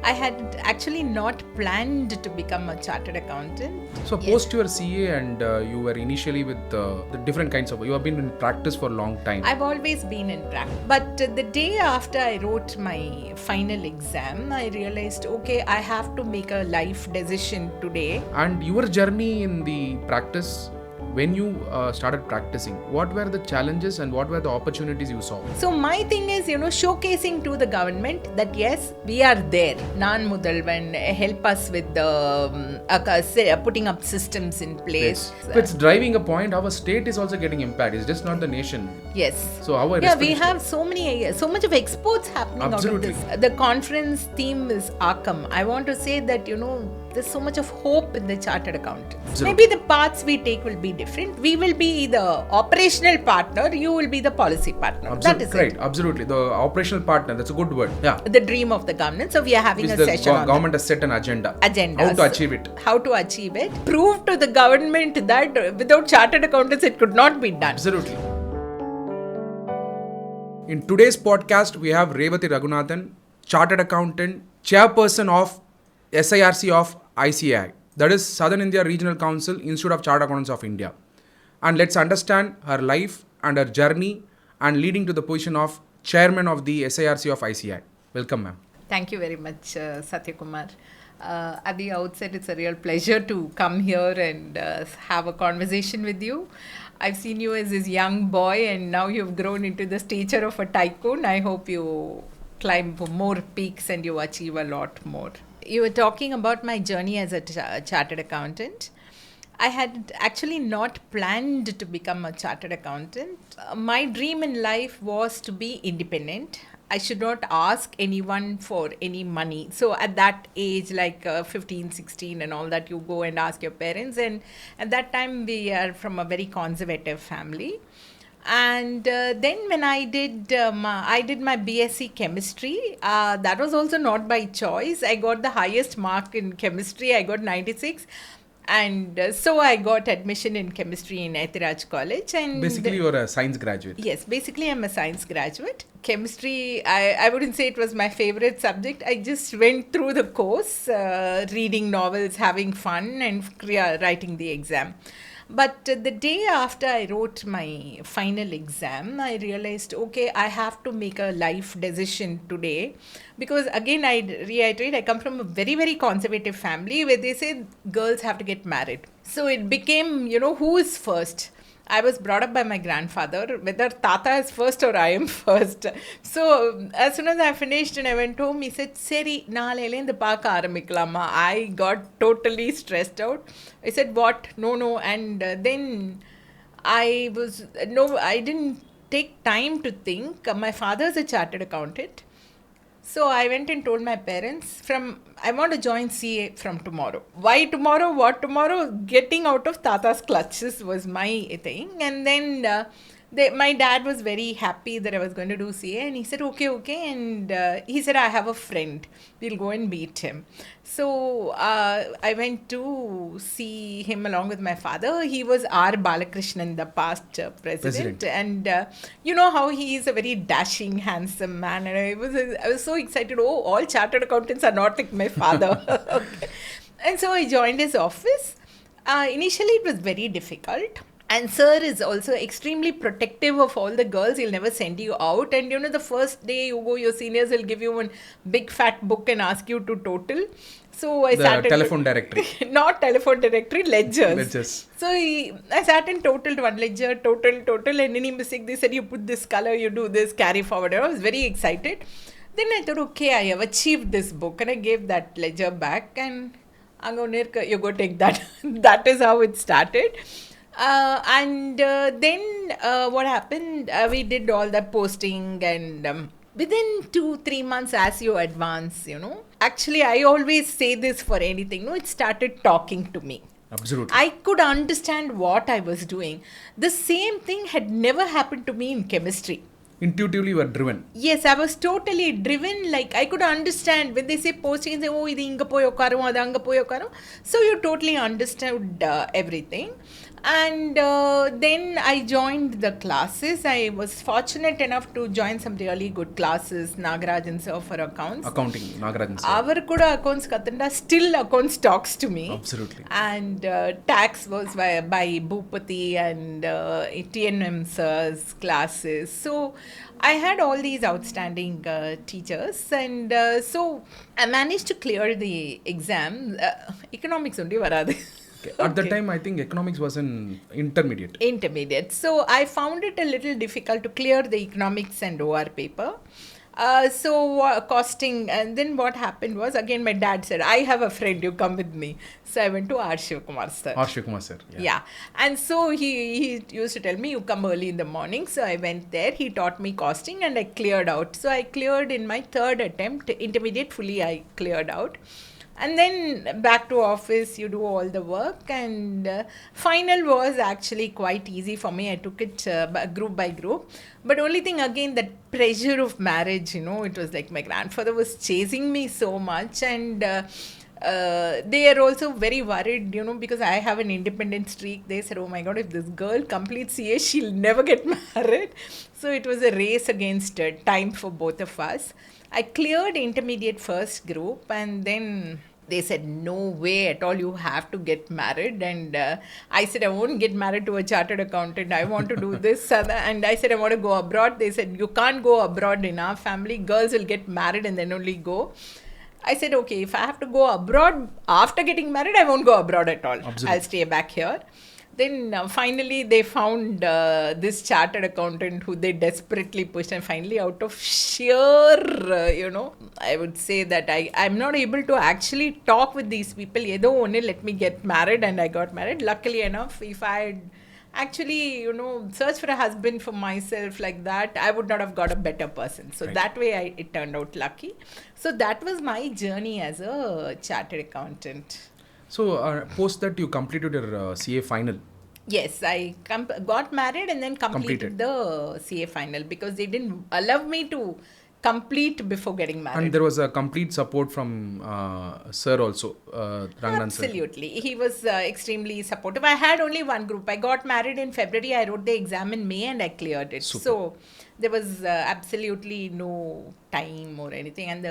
I had actually not planned to become a chartered accountant. So post your CA and you were initially with the different kinds of, you have been in practice for a long time. I've always been in practice. But the day after I wrote my final exam, I realized, okay, I have to make a life decision today. And your journey in the practice, when you started practicing, what were the challenges and what were the opportunities you saw? So my thing is, showcasing to the government that yes, we are there. Nan Mudalvan, help us with the putting up systems in place. Yes. So it's driving a point. Our state is also getting impacted. It's just not the nation. Yes. So our we have so much of exports happening Absolutely. out of this. The conference theme is Akam. I want to say that, there's so much of hope in the chartered accountants. Maybe the paths we take will be different. We will be the operational partner, you will be the policy partner. That is right. it. Absolutely. The operational partner, that's a good word. Yeah. The dream of the government. So we are having a session on government has set an agenda. How to achieve it. How to achieve it. Prove to the government that without chartered accountants it could not be done. Absolutely. In today's podcast, we have Revathi Raghunathan, chartered accountant, chairperson of SIRC of ICAI, that is Southern India Regional Council, Institute of Chartered Accountants of India. And let's understand her life and her journey and leading to the position of chairman of the SIRC of ICAI. Welcome, ma'am. Thank you very much, Sathya Kumar. At the outset, it's a real pleasure to come here and have a conversation with you. I've seen you as this young boy and now you've grown into the stature of a tycoon. I hope you climb more peaks and you achieve a lot more. You were talking about my journey as a chartered accountant. I had actually not planned to become a chartered accountant. My dream in life was to be independent. I should not ask anyone for any money. So at that age, like 15, 16 and all that, you go and ask your parents. And at that time, we are from a very conservative family. And then when I did my BSc chemistry, that was also not by choice. I got the highest mark in chemistry. I got 96. And so I got admission in chemistry in Ethiraj College. And basically, you're a science graduate. Yes, basically I'm a science graduate. Chemistry, I wouldn't say it was my favorite subject. I just went through the course, reading novels, having fun and writing the exam. But the day after I wrote my final exam, I realized, okay, I have to make a life decision today. Because again, I reiterate, I come from a very, very conservative family where they say girls have to get married. So it became, who is first? I was brought up by my grandfather, whether Tata is first or I am first. So as soon as I finished and I went home, he said, Seri, naaleinde paaka aramikkalama. I got totally stressed out. I said, what? No. And then I didn't take time to think. My father is a chartered accountant. So I went and told my parents, I want to join CA from tomorrow. Why tomorrow? What tomorrow? Getting out of Tata's clutches was my thing. And then my dad was very happy that I was going to do CA. And he said, okay. And he said, I have a friend. We'll go and meet him. So I went to see him along with my father. He was R. Balakrishnan, the past president. And you know how he is a very dashing, handsome man. And I was so excited. Oh, all chartered accountants are not like my father. Okay. And so I joined his office. Initially, it was very difficult. And sir is also extremely protective of all the girls. He'll never send you out. And the first day you go, your seniors will give you one big fat book and ask you to total. So I started... telephone directory. Not telephone directory, ledgers. So I sat and totaled one ledger, total. And any mistake, they said, you put this color, you do this, carry forward. I was very excited. Then I thought, okay, I have achieved this book. And I gave that ledger back. And you go take that. That is how it started. Then what happened, we did all that posting and within 2-3 months as you advance, actually I always say this for anything, it started talking to me. Absolutely. I could understand what I was doing. The same thing had never happened to me in chemistry. Intuitively you were driven. Yes, I was totally driven. Like I could understand when they say posting, say, oh, idu inga poi okkarum, adu anga poi okkarum. So you totally understood everything. And then I joined the classes. I was fortunate enough to join some really good classes. Nagarajan sir for accounts. Accounting, Nagarajan sir. Our kuda accounts katanda, still accounts talks to me. Absolutely. And tax was by Bhupati and TNM sir's classes. So I had all these outstanding teachers, and so I managed to clear the exam. Economics only varadu. At that time, I think economics was an intermediate. Intermediate. So I found it a little difficult to clear the economics and OR paper. So costing, and then what happened was, again my dad said, I have a friend, you come with me. So I went to R. Shivakumar sir. R. Shivakumar sir. Yeah. And so he used to tell me, you come early in the morning. So I went there, he taught me costing, and I cleared out. So I cleared in my third attempt. Intermediate fully I cleared out. And then back to office, you do all the work, and final was actually quite easy for me. I took it group by group. But only thing, again, that pressure of marriage, you know, it was like my grandfather was chasing me so much, and they are also very worried, you know, because I have an independent streak. They said, oh my God, if this girl completes CA, she'll never get married. So it was a race against time for both of us. I cleared intermediate first group, and then they said, no way at all, you have to get married. And I said, I won't get married to a chartered accountant. I want to do this. And I said, I want to go abroad. They said, you can't go abroad in our family. Girls will get married and then only go. I said, okay, if I have to go abroad after getting married, I won't go abroad at all. Absolutely. I'll stay back here. Then finally they found this chartered accountant who they desperately pushed, and finally out of sheer, you know, I would say that I'm not able to actually talk with these people. Yedo only let me get married, and I got married. Luckily enough, if I had actually, you know, searched for a husband for myself like that, I would not have got a better person. So Right. that way it turned out lucky. So that was my journey as a chartered accountant. So post that you completed your CA final. Yes, I got married and then completed the CA final, because they didn't allow me to complete before getting married. And there was a complete support from sir also, Raghunathan sir. Absolutely. He was extremely supportive. I had only one group. I got married in February. I wrote the exam in May and I cleared it. Super. So there was absolutely no time or anything. And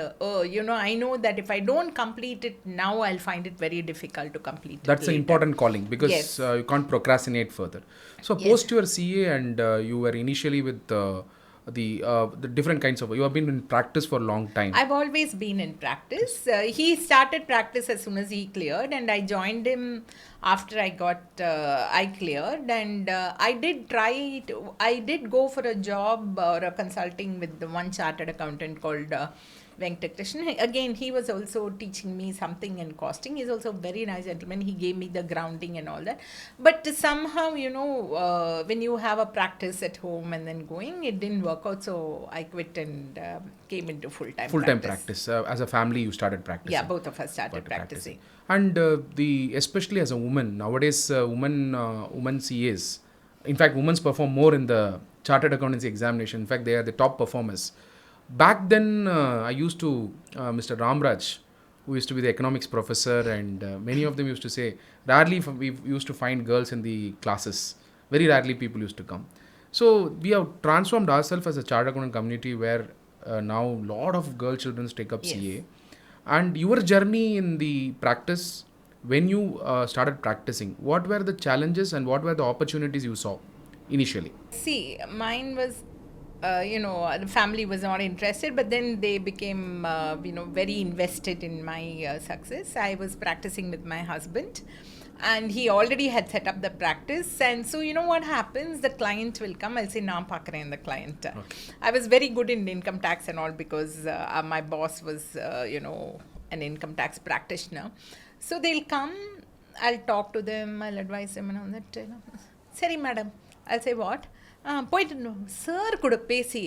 you know, I know that if I don't complete it now, I'll find it very difficult to complete it That's an later. important calling, because Yes. you can't procrastinate further. So Yes. post your CA, and you were initially with the different kinds of, you have been in practice for a long time. I've always been in practice. He started practice as soon as he cleared, and I joined him after I cleared. And I did go for a job or a consulting with the one chartered accountant called Venkatekrishnan. Again, he was also teaching me something in costing. He's also a very nice gentleman. He gave me the grounding and all that. But somehow, you know, when you have a practice at home and then going, it didn't work out. So I quit and came into full-time practice. As a family, you started practicing. Yeah, both of us started practicing. And especially as a woman, nowadays women CAs, in fact, women perform more in the chartered accountancy examination. In fact, they are the top performers. Back then, I used to, Mr. Ramraj, who used to be the economics professor, and many of them used to say, rarely we used to find girls in the classes. Very rarely people used to come. So we have transformed ourselves as a chartered accountant community, where now a lot of girl children take up Yes. CA. And your journey in the practice, when you started practicing, what were the challenges and what were the opportunities you saw initially? See, mine was, you know, the family was not interested, but then they became, you know, very invested in my success. I was practicing with my husband, and he already had set up the practice. And so, you know what happens, the client will come. I'll say, naam pakren, the client. Okay. I was very good in income tax and all, because my boss was, you know, an income tax practitioner. So they'll come, I'll talk to them, I'll advise them and all that. You know. Sorry, madam. I'll say, what? போயிட்டு sir கூட பேசி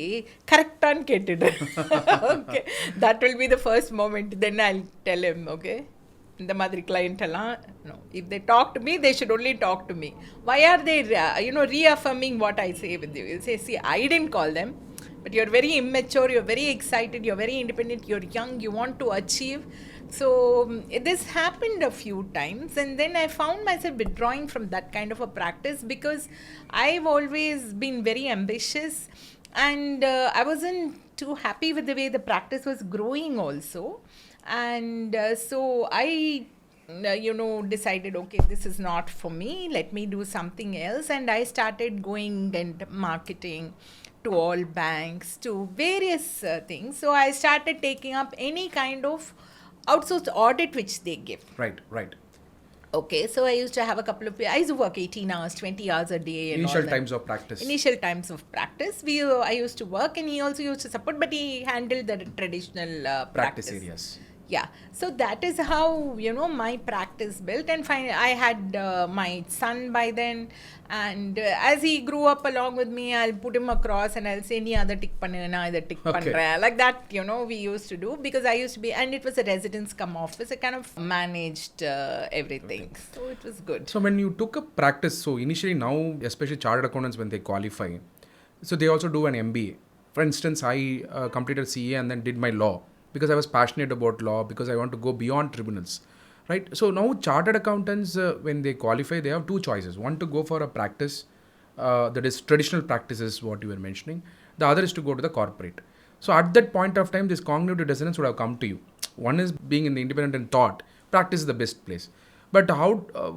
கரெக்டான்னு கேட்டுடு. Okay, that will be the first moment. Then I'll tell him, okay, இந்த மாதிரி client எல்லாம், no, if they talk to me, they should only talk to me. Why are they, you know, reaffirming what I say with you? You say, see, I didn't call them, but you're very immature, you're very excited, you're very independent, you're young, you want to achieve. So this happened a few times, and then I found myself withdrawing from that kind of a practice because I've always been very ambitious, and I wasn't too happy with the way the practice was growing also. And so I decided, okay, this is not for me, let me do something else. And I started going and marketing to all banks, to various things. So I started taking up any kind of outsourced audit which they give. Right. Okay, so I used to have I used to work 18 hours, 20 hours a day. And Initial all that. times of practice. Initial times of practice. I used to work, and he also used to support, but he handled the traditional Practice areas. Yeah, so that is how my practice built. And finally I had my son by then, and as he grew up along with me, I'll put him across and I'll say, "Nee adha tick pannu, na idha tick panra," like that. We used to do, because I used to be, and it was a residence come office. I kind of managed everything, so it was good. So when you took up practice, so initially now, especially chartered accountants when they qualify, so they also do an MBA. For instance, I completed CA and then did my law, because I was passionate about law, because I want to go beyond tribunals, right? So now chartered accountants, when they qualify, they have two choices. One, to go for a practice, that is traditional practices, what you were mentioning. The other is to go to the corporate. So at that point of time, this cognitive dissonance would have come to you. One is being in the independent thought, practice is the best place. But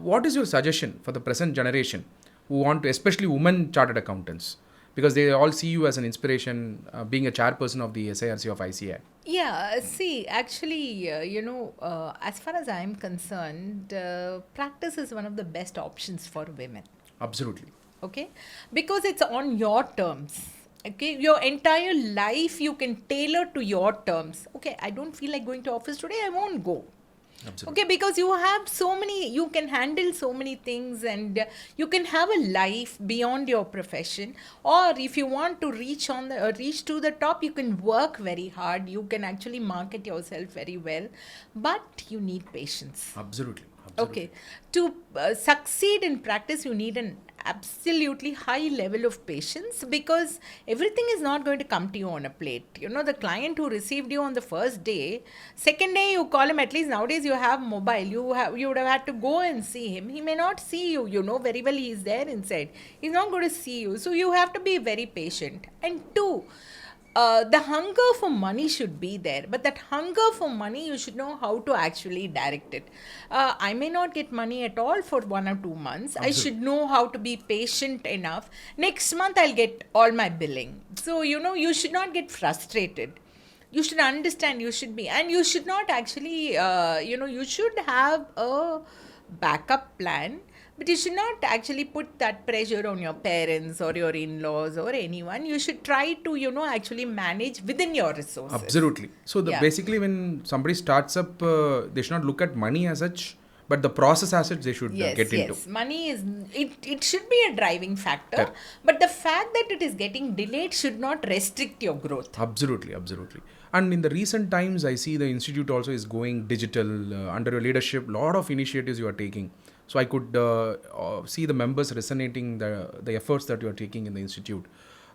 what is your suggestion for the present generation who want to, especially women chartered accountants? Because they all see you as an inspiration, being a chairperson of the SIRC of ICAI. Yeah, see, actually, as far as I'm concerned, practice is one of the best options for women. Absolutely. Okay? Because it's on your terms. Okay? Your entire life you can tailor to your terms. Okay, I don't feel like going to office today, I won't go. Absolutely. Okay, because you can handle so many things, and you can have a life beyond your profession. Or if you want to reach to the top, you can work very hard. You can actually market yourself very well, but you need patience. Absolutely. Okay, to succeed in practice, you need an absolutely high level of patience, because everything is not going to come to you on a plate. The client who received you on the first day, second day you call him, at least nowadays you have mobile, you would have had to go and see him. He may not see you, very well he is there inside. He's not going to see you. So you have to be very patient. And two, the hunger for money should be there, but that hunger for money, you should know how to actually direct it. I may not get money at all for 1 or 2 months. Absolutely. I should know how to be patient enough. Next month I'll get all my billing. So you should not get frustrated. You should understand. You should not actually you should have a backup plan. But you should not actually put that pressure on your parents or your in-laws or anyone. You should try to, actually manage within your resources. Absolutely. So basically when somebody starts up, they should not look at money as such, but the process as such they should get into. Yes, money it should be a driving factor. Correct. But the fact that it is getting delayed should not restrict your growth. Absolutely. And in the recent times, I see the institute also is going digital. Under your leadership, lot of initiatives you are taking. So I could see the members resonating the efforts that you are taking in the institute.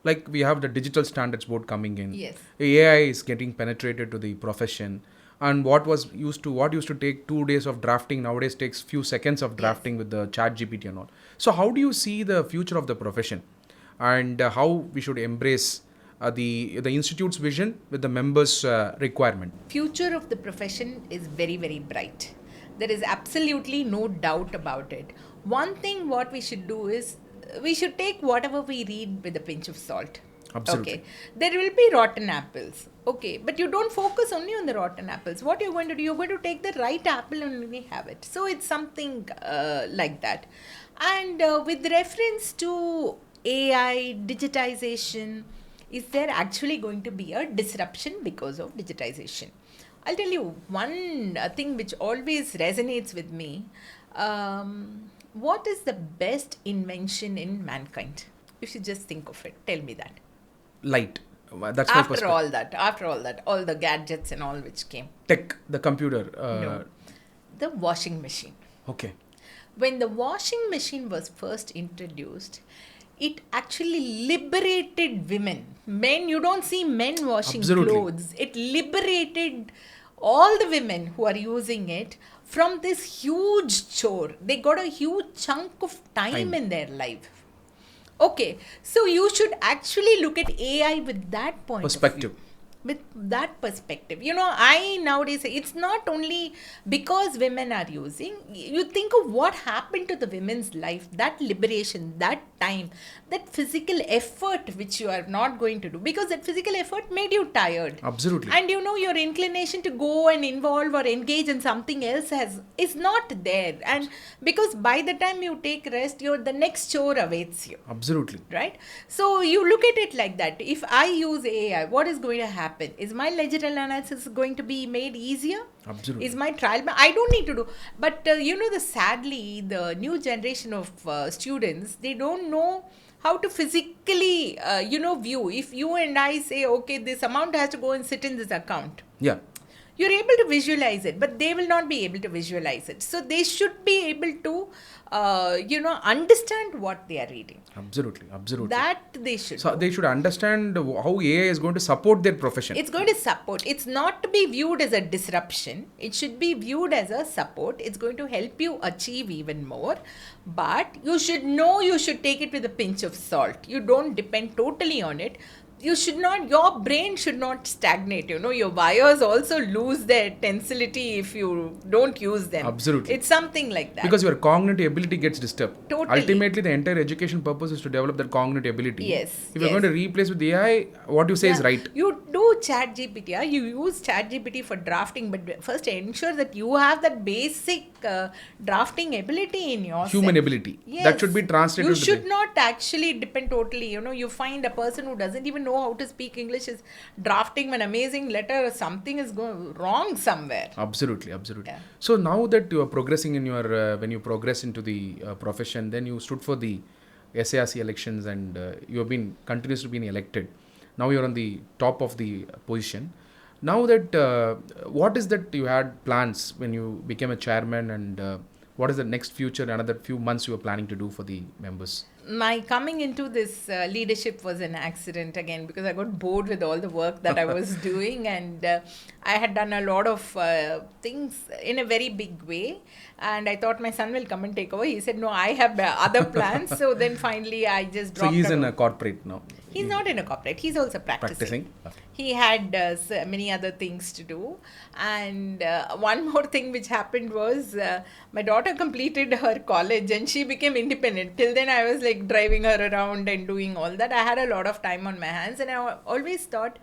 Like we have the digital standards board coming in. Yes. AI is getting penetrated to the profession. And what used to take 2 days of drafting nowadays takes few seconds of drafting. Yes. With the ChatGPT and all. So how do you see the future of the profession, and how we should embrace the institute's vision with the members' requirement? Future of the profession is very, very bright. There is absolutely no doubt about it. One thing what we should do is, we should take whatever we read with a pinch of salt. Absolutely. Okay. There will be rotten apples. Okay. But you don't focus only on the rotten apples. What you're going to do, you're going to take the right apple and only have it. So it's something like that. And with reference to AI, digitization, is there actually going to be a disruption because of digitization? I'll tell you one thing which always resonates with me. What is the best invention in mankind? If you just think of it, tell me that. Light. That's my perspective. After all that, all the gadgets and all which came. Tech, the computer. No. The washing machine. Okay. When the washing machine was first introduced, it actually liberated women. Men, you don't see men washing Absolutely. clothes. It liberated all the women who are using it from this huge chore. They got a huge chunk of time in their life. Okay, so you should actually look at AI with that point Perspective. of view. With that perspective, I nowadays say it's not only because women are using. You think of what happened to the women's life, that liberation, that time, that physical effort which you are not going to do, because that physical effort made you tired. Absolutely. And your inclination to go and involve or engage in something else is not there. And because by the time you take rest, the next chore awaits you. Absolutely. Right? So you look at it like that. If I use AI, what is going to happen? Is my ledger analysis going to be made easier? Absolutely. Is my trial? I don't need to do. But sadly, the new generation of students, they don't know how to physically, view. If you and I say, okay, this amount has to go and sit in this account. Yeah. You're able to visualize it, but they will not be able to visualize it. So they should be able to, understand what they are reading. Absolutely. Absolutely. That they should. So they should understand how AI is going to support their profession. It's going to support. It's not to be viewed as a disruption. It should be viewed as a support. It's going to help you achieve even more. But you should know you should take it with a pinch of salt. You don't depend totally on it. Your brain should not stagnate. Your wires also lose their tensility if you don't use them. Absolutely. It's something like that. Because your cognitive ability gets disturbed. Totally. Ultimately, the entire education purpose is to develop that cognitive ability. Yes. If you're going to replace with AI, what you say is right. You do ChatGPT. You use ChatGPT for drafting, but first ensure that you have that basic drafting ability in yourself. Human ability. Yes. That should be translated. You should not actually depend totally. You find a person who doesn't even know how to speak English is drafting an amazing letter. Something is going wrong somewhere. Absolutely. Absolutely. Yeah. So now that you are progressing in your, when you progress into the profession, then you stood for the SIRC elections and you have been continuously being elected. Now you're on the top of the position. Now that, what is that you had plans when you became a chairman, and what is the next future, another few months you are planning to do for the members? My coming into this leadership was an accident again, because I got bored with all the work that I was doing, and I had done a lot of things in a very big way, and I thought my son will come and take over. He said, no, I have other plans. So then finally I just dropped. So he's in a corporate now. He's not in a corporate. He's also practicing. Okay. He had many other things to do. And one more thing which happened was my daughter completed her college and she became independent. Till then I was like driving her around and doing all that. I had a lot of time on my hands, and I always thought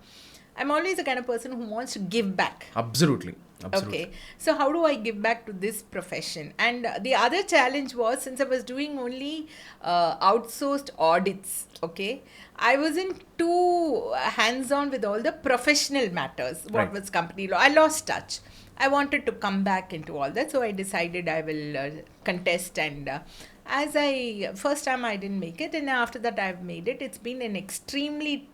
I'm always the kind of person who wants to give back. Absolutely. Okay, so how do I give back to this profession? And the other challenge was, since I was doing only outsourced audits, okay, I wasn't too hands-on with all the professional matters. What was company law? I lost touch. I wanted to come back into all that, so I decided I will contest. And first time I didn't make it, and after that I've made it. It's been an extremely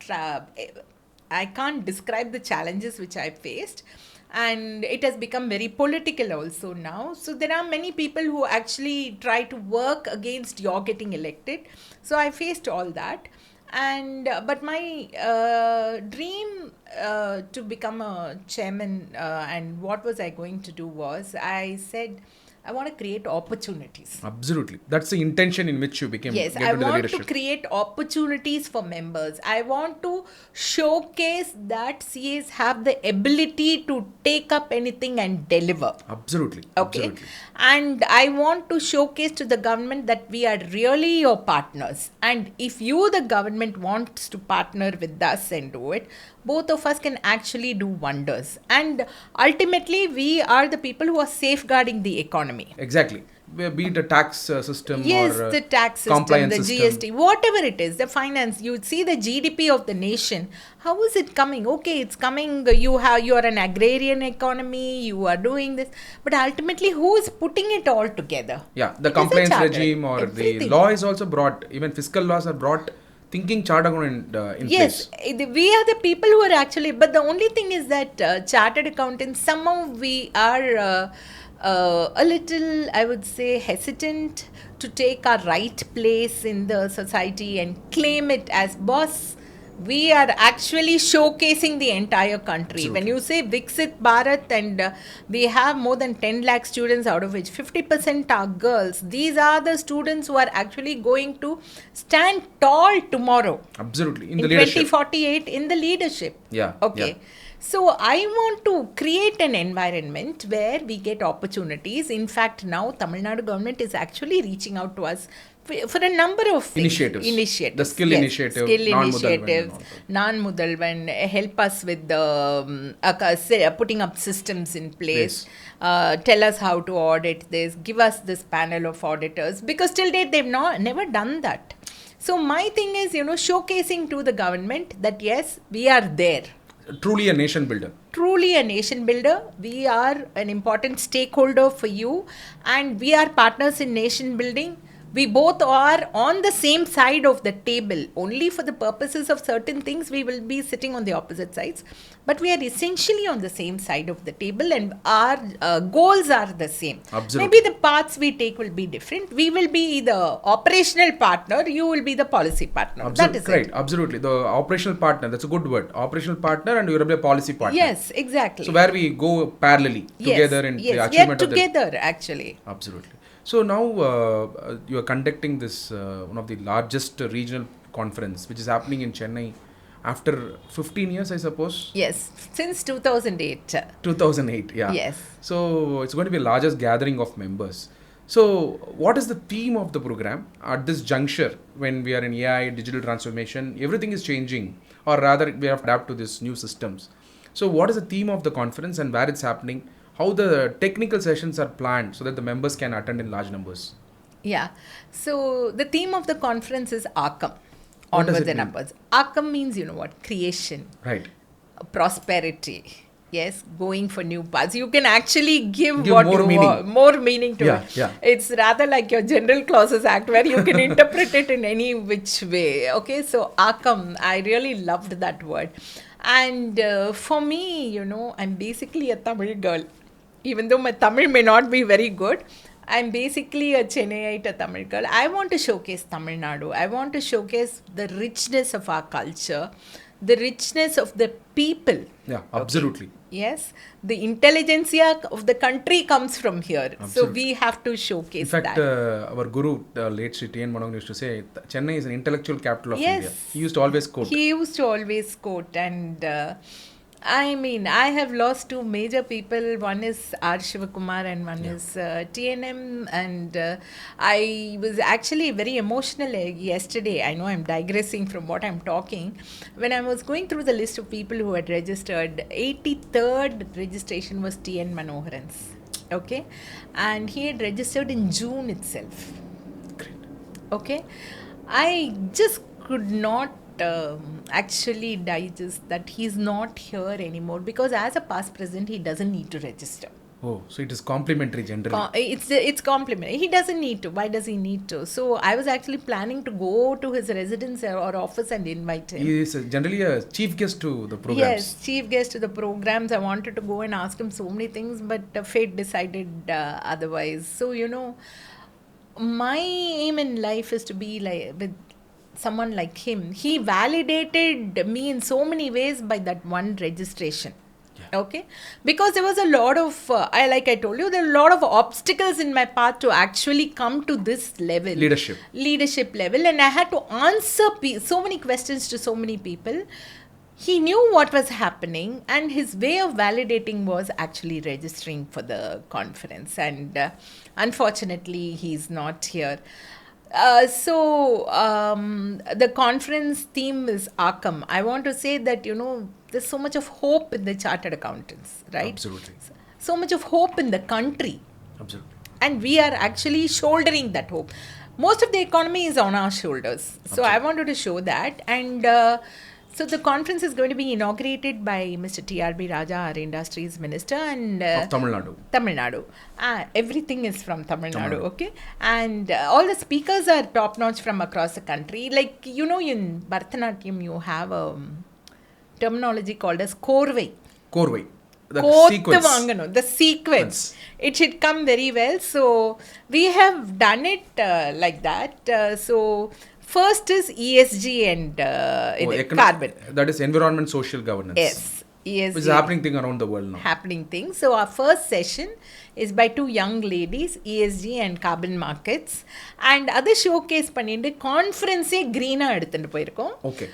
I can't describe the challenges which I faced. And it has become very political also now. So there are many people who actually try to work against your getting elected. So I faced all that. And but my dream to become a chairman, and what was I going to do was, I said, I want to create opportunities. Absolutely. That's the intention in which you became. Yes, I want to create opportunities for members. I want to showcase that CAs have the ability to take up anything and deliver. Absolutely. Okay. Absolutely. And I want to showcase to the government that we are really your partners. And if you, the government, wants to partner with us and do it, both of us can actually do wonders. And ultimately, we are the people who are safeguarding the economy. Exactly. Be it a tax system, yes, or the tax system, compliance the system. GST, whatever it is, the finance. You see the GDP of the nation. How is it coming? Okay, it's coming. You are an agrarian economy. You are doing this, but ultimately, who is putting it all together? Yeah, the compliance regime or everything. The law is also brought. Even fiscal laws are brought. Thinking chartered accountant in yes, place. We are the people who are actually. But the only thing is that chartered accountants, somehow we are a little, I would say, hesitant to take our right place in the society and claim it as boss. We are actually showcasing the entire country. Absolutely. When you say Viksit Bharat, and we have more than 10 lakh students, out of which 50% are girls, these are the students who are actually going to stand tall tomorrow. Absolutely. In the In leadership. 2048, in the leadership. Yeah. Okay. Yeah. So I want to create an environment where we get opportunities. In fact, now Tamil Nadu government is actually reaching out to us for a number of things. Initiatives. The skill Yes. initiative, Skill non-mudalvan initiatives, and all that. non-mudalvan, help us with the putting up systems in place. Yes. Tell us how to audit this. Give us this panel of auditors, because till date they've never done that. So my thing is, showcasing to the government that yes, we are there. Truly a nation builder. Truly a nation builder. We are an important stakeholder for you, and we are partners in nation building. We both are on the same side of the table. Only for the purposes of certain things, we will be sitting on the opposite sides. But we are essentially on the same side of the table, and our goals are the same. Absolutely. Maybe the paths we take will be different. We will be the operational partner. You will be the policy partner. That is Right. it. Absolutely. The operational partner. That's a good word. Operational partner, and you will be a policy partner. Yes, exactly. So where we go parallelly together in the yes, we are achievement of the. together actually. Absolutely. So now you are conducting this one of the largest regional conference, which is happening in Chennai after 15 years, I suppose. Yes, since 2008. 2008. Yeah. Yes. So it's going to be the largest gathering of members. So what is the theme of the program at this juncture when we are in AI, digital transformation? Everything is changing, or rather, we have to adapt to these new systems. So what is the theme of the conference and where it's happening? How the technical sessions are planned so that the members can attend in large numbers? Yeah. So the theme of the conference is Akam. What does Onwards it and mean? upwards. Akam means, what? Creation, Right. prosperity. Yes, going for new paths. You can actually give Give what more you meaning. want, more meaning to Yeah, it. yeah. It's rather like your General Clauses Act, where you can interpret it in any which way. Okay, so Akam, I really loved that word. And for me, I'm basically a Tamil girl. Even though my Tamil may not be very good, I'm basically a Chennaiite, a Tamil girl. I want to showcase Tamil Nadu. I want to showcase the richness of our culture, the richness of the people. Yeah, absolutely. Yes, the intelligentsia of the country comes from here. So Absolutely. we have to showcase In fact, that. our guru, late Sri T.N. Manogan, used to say, Chennai is an intellectual capital of Yes. India. He used to always quote. He used to always quote, and I have lost two major people. One is R. Shivakumar and one is TNM. And I was actually very emotional yesterday. I know I'm digressing from what I'm talking. When I was going through the list of people who had registered, 83rd registration was T.N. Manoharan's. Okay? And he had registered in June itself. Great. Okay? I just could not actually digest that he's not here anymore, because as a past president, he doesn't need to register. Oh, so it is complimentary generally. It's complimentary. He doesn't need to. Why does he need to? So I was actually planning to go to his residence or office and invite him. He is generally a chief guest to the programs. Yes, chief guest to the programs. I wanted to go and ask him so many things, but fate decided otherwise. So, my aim in life is to be like with someone like him. He validated me in so many ways by that one registration. Yeah. Okay, because there was a lot of like I told you, there are a lot of obstacles in my path to actually come to this level, leadership level, and I had to answer so many questions to so many people. He knew what was happening, and his way of validating was actually registering for the conference, and unfortunately he's not here. The conference theme is Akam. I want to say that, there's so much of hope in the chartered accountants, right? Absolutely. So much of hope in the country. Absolutely. And we are actually shouldering that hope. Most of the economy is on our shoulders. So I wanted to show that. And so the conference is going to be inaugurated by Mr. T.R.B. Raja, our industries minister, and Of Tamil Nadu. Tamil Nadu. Everything is from Tamil Nadu, okay? And all the speakers are top-notch from across the country. Like, in Bharatanatyam, you have a terminology called as Korvai. Korvai. The Kothu sequence. vaangano, the sequence. It should come very well. So we have done it like that. So first is ESG and carbon. That is environment, social governance. Yes, ESG. Which is a happening thing around the world now. Happening thing. So our first session is by two young ladies, ESG and carbon markets. And other showcase பண்ணிட்டு conference green எடுத்துட்டு போயிருக்கோம். Okay.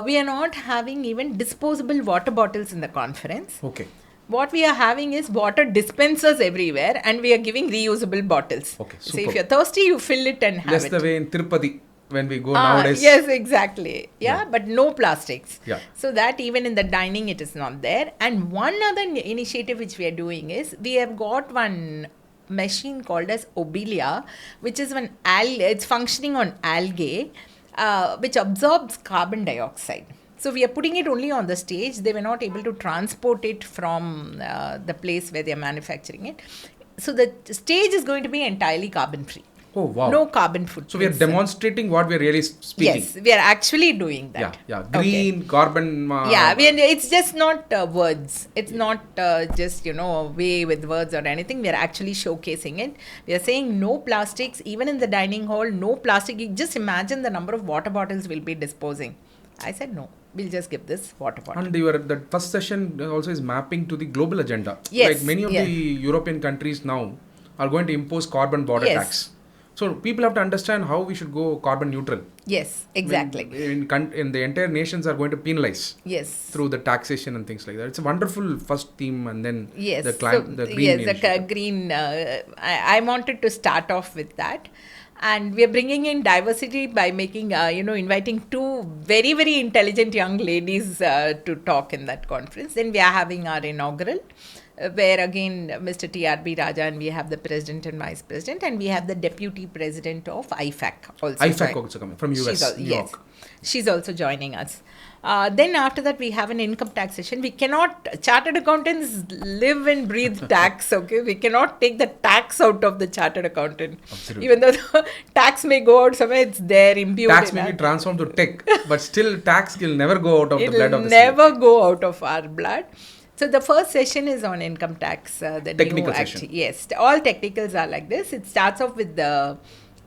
We are not having even disposable water bottles in the conference. Okay. What we are having is water dispensers everywhere and we are giving reusable bottles. Okay, So super. if you're thirsty, you fill it and have That's it. the way in Tirupati when we go nowadays. Yes, exactly. Yeah, but no plastics. Yeah. So that even in the dining, it is not there. And one other initiative which we are doing is we have got one machine called as Obelia, which is one it's functioning on algae, which absorbs carbon dioxide. So we are putting it only on the stage. They were not able to transport it from the place where they are manufacturing it. So the stage is going to be entirely carbon free. Oh, wow. No carbon footprint. So we are demonstrating what we are really speaking. Yes, we are actually doing that. Yeah. Green, carbon. It's just not words. It's not just, way with words or anything. We are actually showcasing it. We are saying no plastics, even in the dining hall, no plastic. You just imagine the number of water bottles we'll be disposing. I said no. We'll just give this water bottle. And the first session also is mapping to the global agenda. Yes. Like many of the European countries now are going to impose carbon border tax. So people have to understand how we should go carbon neutral. Yes, exactly. In the entire nations are going to penalize. Yes. Through the taxation and things like that. It's a wonderful first theme, and then the green. Yes, the green. I wanted to start off with that. And we are bringing in diversity by making, inviting two very, very intelligent young ladies to talk in that conference. Then we are having our inaugural, where again, Mr. TRB Raja, and we have the president and vice president, and we have the deputy president of IFAC also. IFAC also coming from US, New York. She's also joining us. Then after that, we have an income tax session. We cannot, chartered accountants live and breathe tax, okay? We cannot take the tax out of the chartered accountant. Absolutely. Even though the tax may go out somewhere, it's there, imbued. Tax may be transformed to tech, but still tax will never go out of the blood of the never go out of our blood. So the first session is on income tax. The technical session. Yes, all technicals are like this. It starts off with the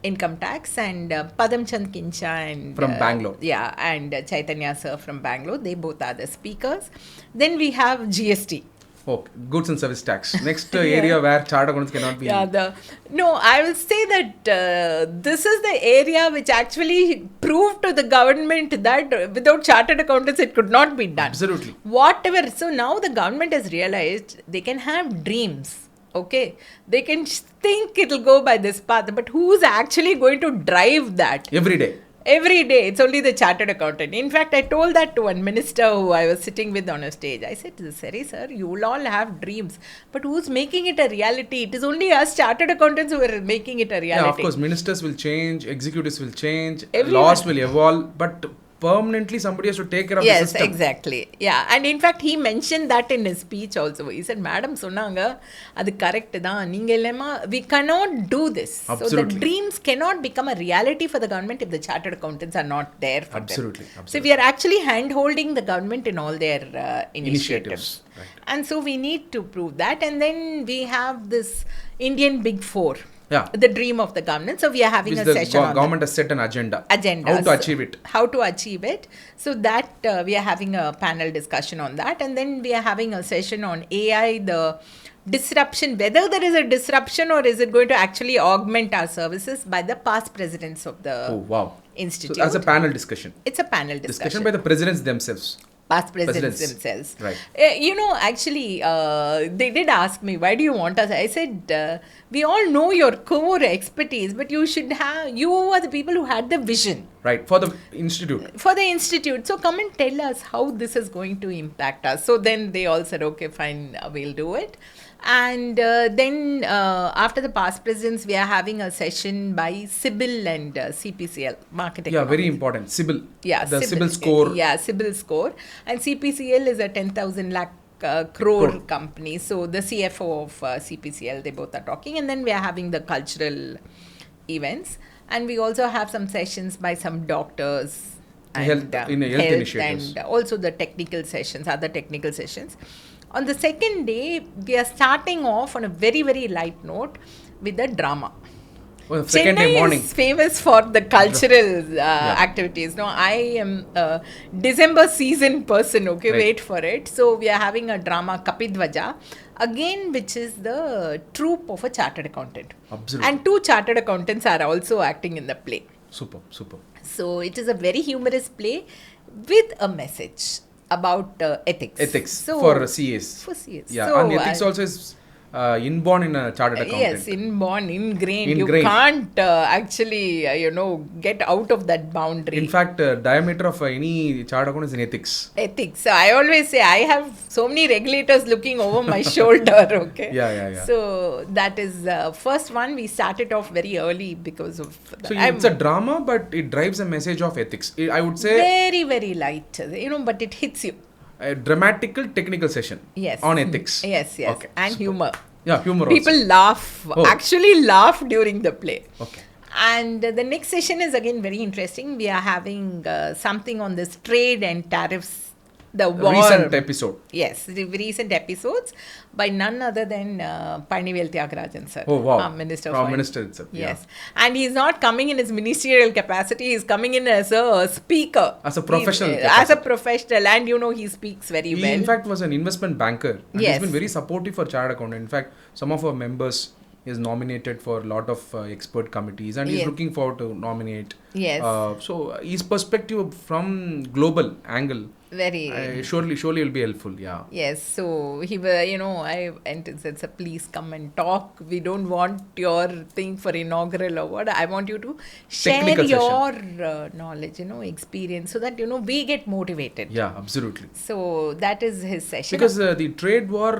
income tax, and Padam Chand Kincha and from Bangalore. And Chaitanya sir from Bangalore. They both are the speakers. Then we have GST. Oh, goods and service tax. Next area where chartered accountants cannot be. I will say that this is the area which actually proved to the government that without chartered accountants it could not be done. Absolutely. Whatever. So now the government has realized they can have dreams. Okay, they can think it'll go by this path, but who's actually going to drive that? Every day. Every day, it's only the chartered accountant. In fact, I told that to one minister who I was sitting with on a stage. I said, sorry sir, you will all have dreams, but who's making it a reality? It is only us chartered accountants who are making it a reality. Yeah, of course, ministers will change, executives will change, Everyone. Laws will evolve, but permanently somebody has to take care of the system. Yes, exactly. Yeah, and in fact, he mentioned that in his speech also. He said, Madam, sonanga, adu correct da. We cannot do this. Absolutely. So the dreams cannot become a reality for the government if the chartered accountants are not there for them. So we are actually hand-holding the government in all their initiatives. Right. And so we need to prove that. And then we have this Indian Big Four. Yeah. The dream of the government. So we are having a session on government has set an agenda. How to achieve it. How to achieve it. So that we are having a panel discussion on that. And then we are having a session on AI, the disruption, whether there is a disruption or is it going to actually augment our services by the past presidents of the institute. So that's a panel discussion. It's a panel discussion. By the presidents themselves. Past presidents themselves. Right. Actually, they did ask me, why do you want us? I said, we all know your core expertise, but you are the people who had the vision. Right, for the institute. So come and tell us how this is going to impact us. So then they all said, okay, fine, we'll do it. And then after the past presidents, we are having a session by CIBIL and CPCL, marketing. Yeah, very important. CIBIL. Yeah, the CIBIL score. Yeah, CIBIL score. And CPCL is a 10,000 lakh crore company. So the CFO of CPCL, they both are talking. And then we are having the cultural events. And we also have some sessions by some doctors. And, health initiatives. And also the technical sessions, other technical sessions. On the second day, we are starting off on a very, very light note with a drama. Well, second Chennai day morning. is famous for the cultural activities. No, I am a December season person. Okay, Right. wait for it. So we are having a drama Kapidwaja, again, which is the troupe of a chartered accountant. Absolutely. And 2 chartered accountants are also acting in the play. Super, super. So it is a very humorous play with a message about ethics. Ethics So, for CAs. For CAs. Yeah, So, and ethics also is inborn in a chartered accountant. yes, ingrained. You Ingrained. can't actually, get out of that boundary. In fact, diameter of any chartered accountant is in ethics. Ethics. So I always say I have so many regulators looking over my shoulder. Okay. Yeah. So that is first one. We started off very early because of. So it's a drama, but it drives a message of ethics. I would say very, very light. But it hits you. a dramatical technical session. Yes. On ethics. Yes. Okay, And super. humor. Yeah, humor People also. laugh. Oh. Actually laugh during the play. Okay. And the next session is again very interesting. We are having something on this trade and tariffs. The war. Recent episode. Yes, the recent episodes by none other than Panivel Tyagarajan sir. Oh, wow. Minister of Prime Finance. Minister itself. Yes. And he's not coming in his ministerial capacity. He's coming in as a speaker. As a professional As a capacity. professional. And he speaks very He well. in fact was an investment banker. And Yes. he's been very supportive for chartered accountant. In fact, some of our members is nominated for a lot of expert committees and he's Yes. looking forward to nominate. Yes. So his perspective from global angle Very. surely will be helpful. Yeah. Yes, so he was, I went and said, sir, please come and talk. We don't want your thing for inaugural or what. I want you to share Technical your knowledge, experience so that, we get motivated. Yeah, absolutely. So that is his session. Because the trade war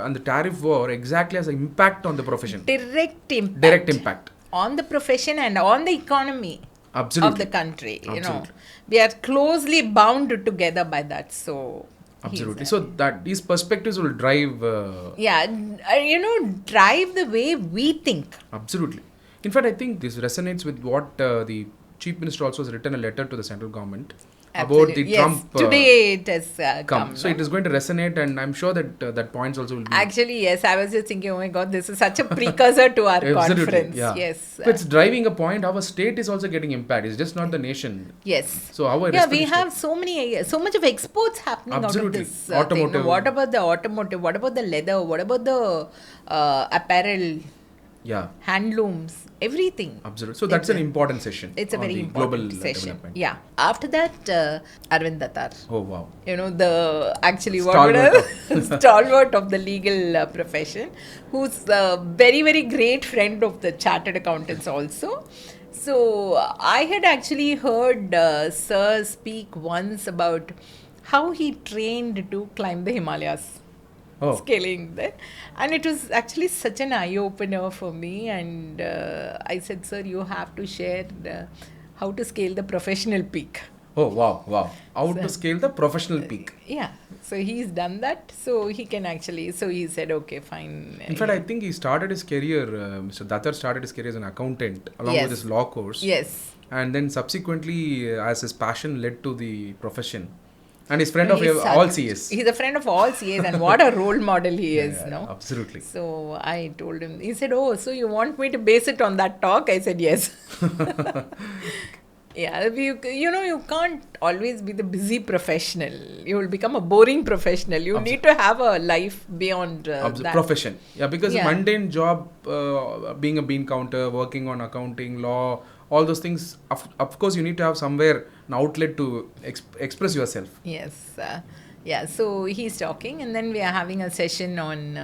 and the tariff war exactly has an impact on the profession. Direct impact. Direct impact. On the profession and on the economy. Absolutely. Of the country. Absolutely. We are closely bound together by that. So. Absolutely. So that these perspectives will drive. Drive the way we think. Absolutely. In fact, I think this resonates with what the Chief Minister also has written a letter to the central government about the Yes, Trump. today it has come. So it is going to resonate, and I'm sure that that points also will be. Actually, yes, I was just thinking, oh my God, this is such a precursor to our Absolutely, conference. yeah. Yes. So it's driving a point. Our state is also getting impacted. It's just not the nation. Yes. So our Yeah, we respective have so much of exports happening Absolutely. out of this Automotive. thing. What about the automotive? What about the leather? What about the apparel, Yeah, handlooms, everything? absolutely. So that's an important session. It's a on very the important global session. development. Yeah. After that, Arvind Dattar. Oh wow. The actually Stalwart stalwart of the legal profession, who's a very, very great friend of the chartered accountants also. So I had actually heard Sir speak once about how he trained to climb the Himalayas. Oh. Scaling that, and it was actually such an eye-opener for me, and I said, sir, you have to share how to scale the professional peak. Oh wow. How to scale the professional peak. Yeah, so he's done that, so he can actually, so he said, okay, fine. In fact, I think he started his career, Mr. Dattar started his career as an accountant along Yes. with his law course. Yes. And then subsequently, as his passion led to the profession. And he's friend of He's all such- CAs. He's a friend of all CAs, and what a role model he is, Yeah, no? absolutely. So I told him, he said, oh, so you want me to base it on that talk? I said, yes. Yeah, you can't always be the busy professional. You will become a boring professional. You need to have a life beyond that. Profession. Yeah, because Yeah. mundane job, being a bean counter, working on accounting, law, all those things, of course, you need to have somewhere an outlet to express yourself. Yes. So he's talking, and then we are having a session on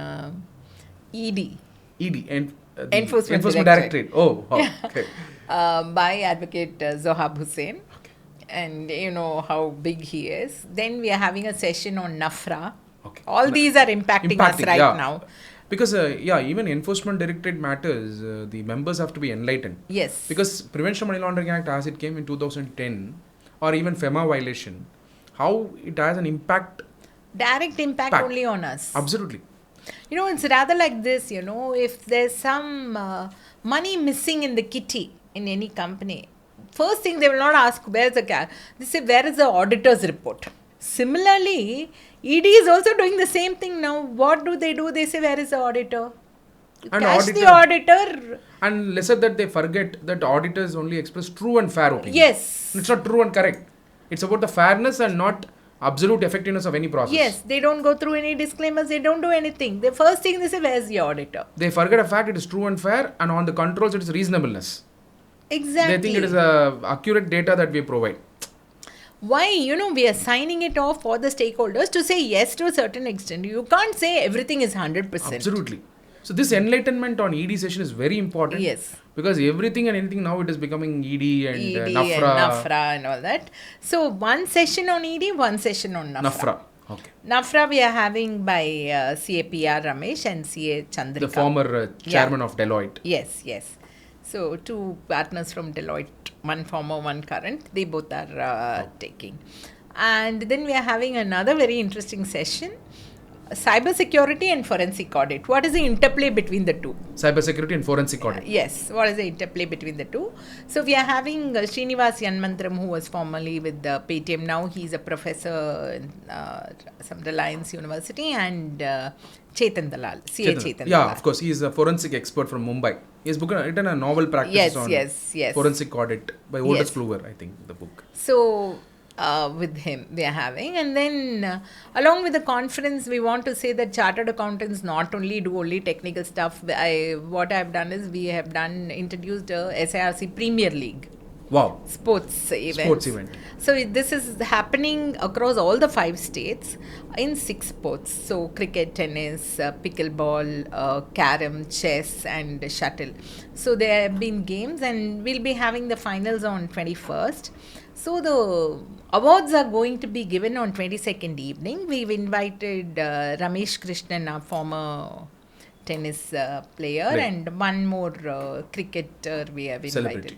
ED. ED, and the Enforcement Directorate. Oh, wow. Okay. By Advocate Zohab Hussain. And you know how big he is. Then we are having a session on NAFRA. Okay. All these are impacting us right yeah. now. Because, even Enforcement Directorate matters, the members have to be enlightened. Yes. Because Prevention of Money Laundering Act, as it came in 2010, or even FEMA violation, how it has an impact. Direct impact only on us. Absolutely. It's rather like this, if there's some money missing in the kitty in any company, first thing they will not ask, where's the cash? They say, where is the auditor's report? Similarly, ED is also doing the same thing now. What do? They say, where is the auditor? You And catch the auditor. And lesser that they forget that auditors only express true and fair opinion. Yes. It's not true and correct. It's about the fairness and not absolute effectiveness of any process. Yes, they don't go through any disclaimers. They don't do anything. The first thing they say, where's the auditor? They forget a fact, it is true and fair, and on the controls it is reasonableness. Exactly. They think it is accurate data that we provide. Why? We are signing it off for the stakeholders to say yes to a certain extent. You can't say everything is 100%. Absolutely. So this enlightenment on ED session is very important. Yes. Because everything and anything now it is becoming ED and ED NAFRA. and NAFRA and all that. So one session on ED, one session on NAFRA. Okay. NAFRA we are having by CAPR Ramesh and CA Chandrika. The former chairman of Deloitte. Yes. So two partners from Deloitte, one former, one current. They both are taking. And then we are having another very interesting session. Cybersecurity and forensic audit. What is the interplay between the two? Cybersecurity and forensic audit. Yes. What is the interplay between the two? So we are having Srinivas Yanmantram, who was formerly with Paytm. Now he's a professor in some Reliance University, and Chetan Dalal, CA Chetan Dalal. Yeah, of course. He is a forensic expert from Mumbai. He has written a novel practice on forensic audit by Otis Kluwer, I think, the book. So with him we are having, and then along with the conference we want to say that chartered accountants not only do only technical stuff. What I've done is we have introduced a SIRC Premier League. Wow. Sports event. So this is happening across all the 5 states in 6 sports. So cricket, tennis, pickleball, carom, chess and shuttle. So there have been games, and we'll be having the finals on 21st. So the awards are going to be given on 22nd evening. We've invited Ramesh Krishnan, our former tennis player, and one more cricketer we have invited.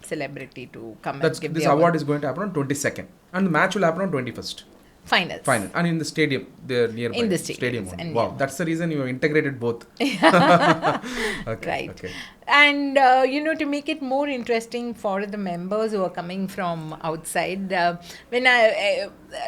Celebrity to come and give this the award is going to happen on 22nd, and the match will happen on 21st. Final. And in the stadium, they're nearby. In the stadium. Wow, that's the reason you have integrated both. Right. Okay. And, to make it more interesting for the members who are coming from outside,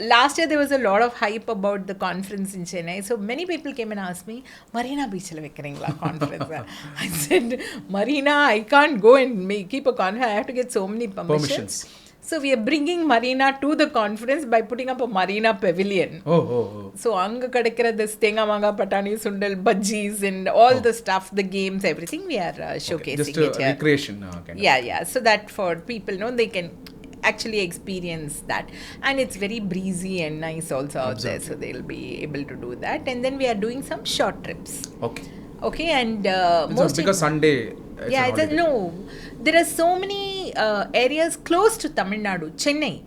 last year there was a lot of hype about the conference in Chennai. So many people came and asked me, Marina Beach la vekkringla conference. I said, Marina, I can't go and keep a conference. I have to get so many permissions. So we are bringing Marina to the conference by putting up a Marina pavilion. So anga kadikira this tenga manga patani sundal bhajis and all the stuff, the games, everything we are showcasing just it here. Recreation Yeah. So that for people, they can actually experience that, and it's very breezy and nice also out there. So they'll be able to do that, and then we are doing some short trips. Okay, and because Sunday. There are so many areas close to Tamil Nadu, Chennai,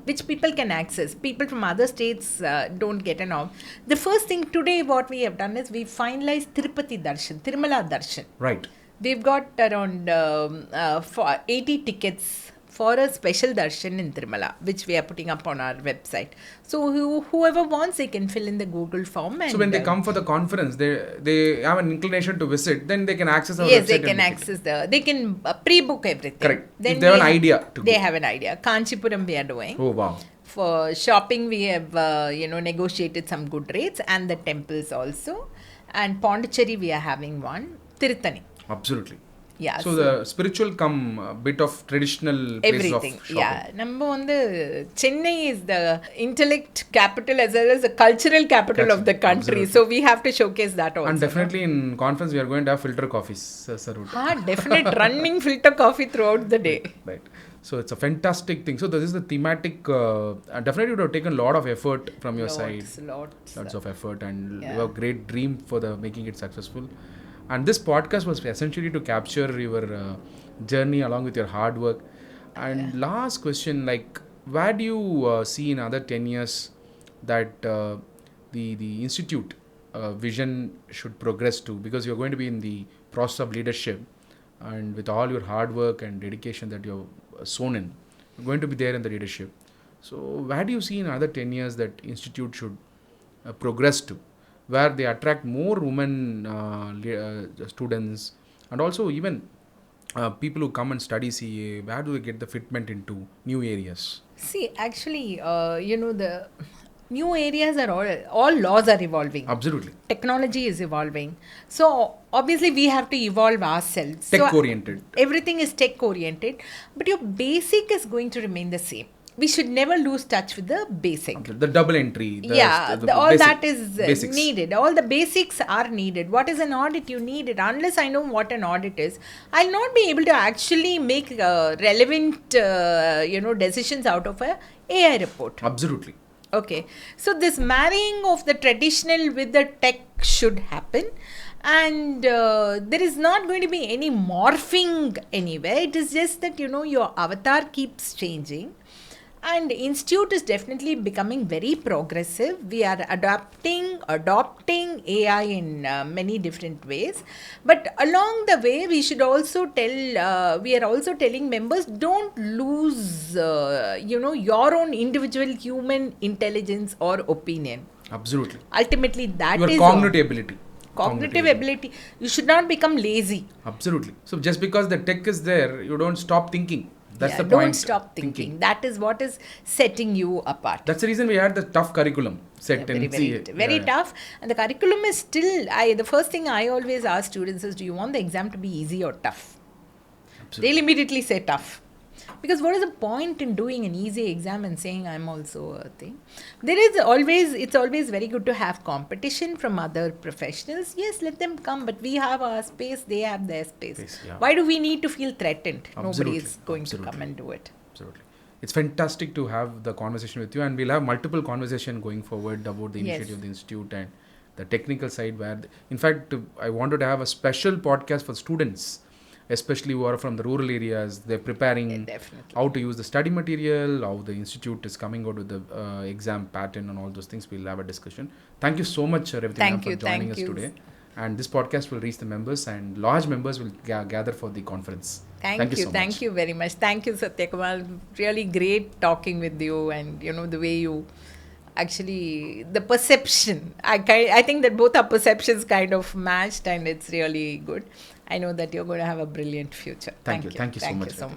which people can access. People from other states don't get an off. The first thing today, what we have done is we finalized Tirupati Darshan, Tirumala Darshan. Right. We've got around 80 tickets for a special darshan in Tirumala, which we are putting up on our website. So whoever wants, they can fill in the Google form. And so when they come for the conference, they have an inclination to visit, then they can access our website. Yes, they can access they can pre-book everything. Correct. Then if they have an idea to They have an idea. Kanchipuram we are doing. Oh, wow. For shopping, we have, negotiated some good rates, and the temples also. And Pondicherry, we are having one. Tirthani. Absolutely. Yeah. So the spiritual bit of traditional places of shopping. Yeah. Number one, Chennai is the intellect capital as well as the cultural capital of the country. Absolutely. So we have to showcase that also. And definitely in conference, we are going to have filter coffees. Definite running filter coffee throughout the day. Right. So it's a fantastic thing. So this is the thematic. Definitely would have taken a lot of effort from your side. Lots of effort, and you have a great dream for making it successful. And this podcast was essentially to capture your journey along with your hard work. And last question, where do you see in another 10 years that the institute vision should progress to? Because you're going to be in the process of leadership, and with all your hard work and dedication that you've sown in, you're going to be there in the leadership. So where do you see in another 10 years that institute should progress to? Where they attract more women students, and also even people who come and study CA, where do they get the fitment into new areas? See, actually, the new areas are all laws are evolving. Absolutely. Technology is evolving. So, obviously, we have to evolve ourselves. Tech-oriented. So, everything is tech oriented, but your basic is going to remain the same. We should never lose touch with the basic. The double entry. All basic, that is needed. All the basics are needed. What is an audit? You need it. Unless I know what an audit is, I'll not be able to actually make relevant, decisions out of a AI report. Absolutely. Okay. So this marrying of the traditional with the tech should happen. And there is not going to be any morphing anywhere. It is just that, your avatar keeps changing. And institute is definitely becoming very progressive. We are adopting AI in many different ways. But along the way, we should also we are also telling members, don't lose, your own individual human intelligence or opinion. Absolutely. Ultimately, that Your is cognitive ability. Cognitive ability. You should not become lazy. Absolutely. So just because the tech is there, you don't stop thinking. That's the point. Don't stop thinking. That is what is setting you apart. That's the reason we had the tough curriculum set in very tough. And the curriculum is still, the first thing I always ask students is, do you want the exam to be easy or tough? Absolutely. They'll immediately say tough. Because what is the point in doing an easy exam and saying I'm also a thing? It's always very good to have competition from other professionals. Yes, let them come, but we have our space, they have their space. Why do we need to feel threatened? Nobody is going to come and do it. Absolutely. It's fantastic to have the conversation with you, and we'll have multiple conversations going forward about the initiative of the institute and the technical side where, in fact, I wanted to have a special podcast for students, especially who are from the rural areas. They're preparing how to use the study material, how the institute is coming out with the exam pattern and all those things. We'll have a discussion. Thank you so much, Revathi, for joining us today. And this podcast will reach the members, and large members will gather for the conference. Thank you so much. Thank you very much. Thank you, Sathya Kumar. Really great talking with you, and the way you actually, the perception. I think that both our perceptions kind of matched, and it's really good. I know that you're going to have a brilliant future. Thank you. Thank you so much. Thank you so much.